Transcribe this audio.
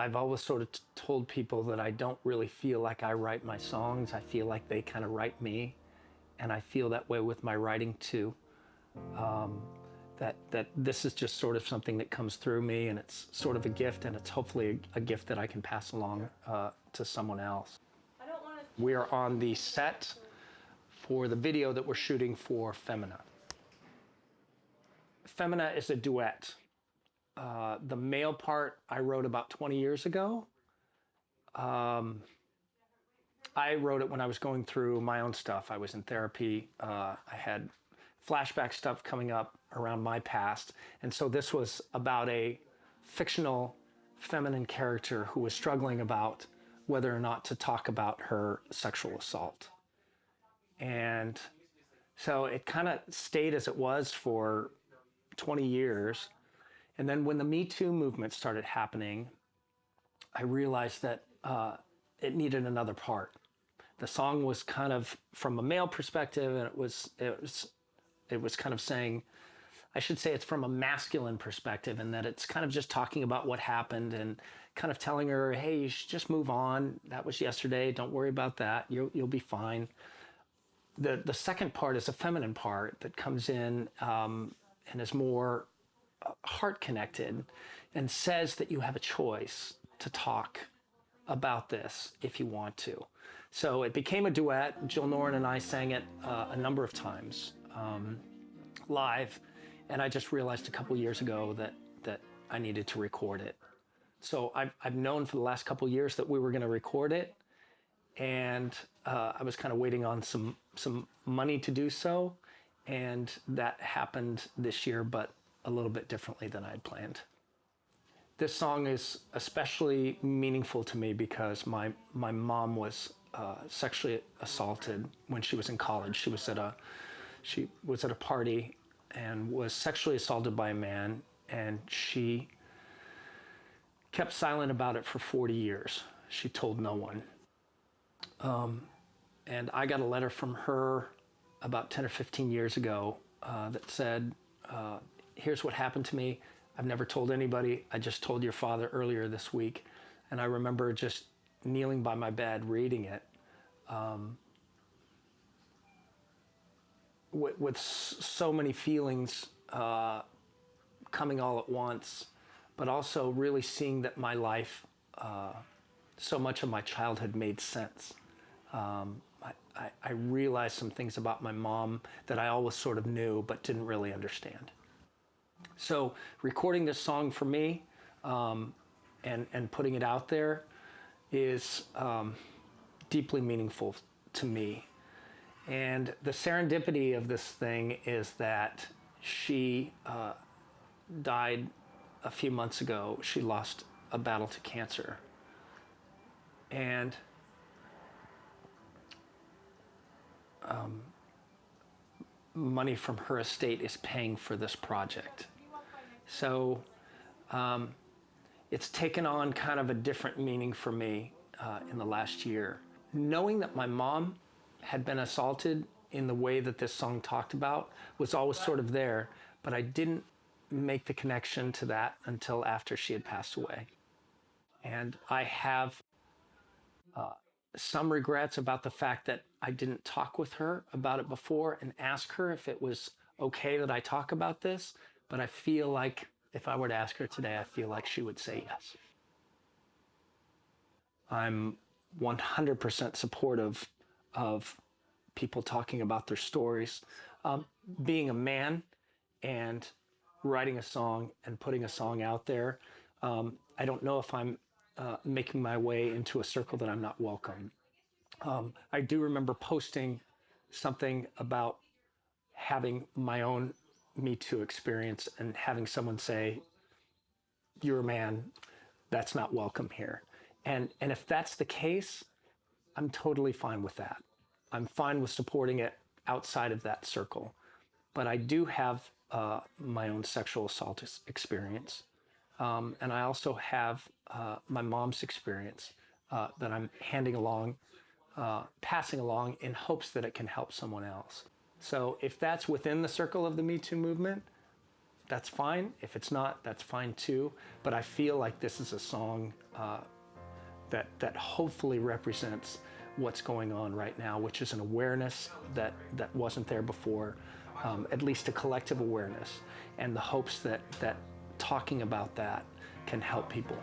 I've always sort of told people that I don't really feel like I write my songs. I feel like they kind of write me, and I feel that way with my writing too. That this is just sort of something that comes through me, and it's sort of a gift, and it's hopefully a gift that I can pass along to someone else. We are on the set for the video that we're shooting for Femina. Femina is a duet. The male part I wrote about 20 years ago. I wrote it when I was going through my own stuff. I was in therapy. I had flashback stuff coming up around my past. And so this was about a fictional feminine character who was struggling about whether or not to talk about her sexual assault. And so it kind of stayed as it was for 20 years. And then when the Me Too movement started happening, I realized that it needed another part. The song was kind of from a male perspective, and it was kind of saying, I should say it's from a masculine perspective, and that it's kind of just talking about what happened and kind of telling her, hey, you should just move on. That was yesterday. Don't worry about that. You'll be fine. The second part is a feminine part that comes in and is more heart connected and says that you have a choice to talk about this if you want to. So it became a duet. Jill Noren and I sang it a number of times live, and I just realized a couple years ago that I needed to record it. So I've known for the last couple years that we were going to record it, and I was kind of waiting on some money to do so, and that happened this year, but a little bit differently than I had planned. This song is especially meaningful to me because my mom was sexually assaulted when she was in college. She was at a party and was sexually assaulted by a man, and she kept silent about it for 40 years. She told no one. And I got a letter from her about 10 or 15 years ago that said, here's what happened to me. I've never told anybody. I just told your father earlier this week. And I remember just kneeling by my bed reading it with so many feelings coming all at once, but also really seeing that my life, so much of my childhood made sense. I realized some things about my mom that I always sort of knew but didn't really understand. So recording this song for me and putting it out there is deeply meaningful to me. And the serendipity of this thing is that she died a few months ago. She lost a battle to cancer. And money from her estate is paying for this project. So it's taken on kind of a different meaning for me in the last year. Knowing that my mom had been assaulted in the way that this song talked about was always sort of there, but I didn't make the connection to that until after she had passed away. And I have some regrets about the fact that I didn't talk with her about it before and ask her if it was okay that I talk about this, but I feel like if I were to ask her today, I feel like she would say yes. I'm 100% supportive of people talking about their stories. Being a man and writing a song and putting a song out there, I don't know if I'm making my way into a circle that I'm not welcome. I do remember posting something about having my own Me Too experience and having someone say, you're a man, that's not welcome here. And if that's the case, I'm totally fine with that. I'm fine with supporting it outside of that circle. But I do have my own sexual assault experience. And I also have my mom's experience that I'm handing along, passing along in hopes that it can help someone else. So if that's within the circle of the Me Too movement, that's fine. If it's not, that's fine too. But I feel like this is a song that hopefully represents what's going on right now, which is an awareness that wasn't there before, at least a collective awareness, and the hopes that talking about that can help people.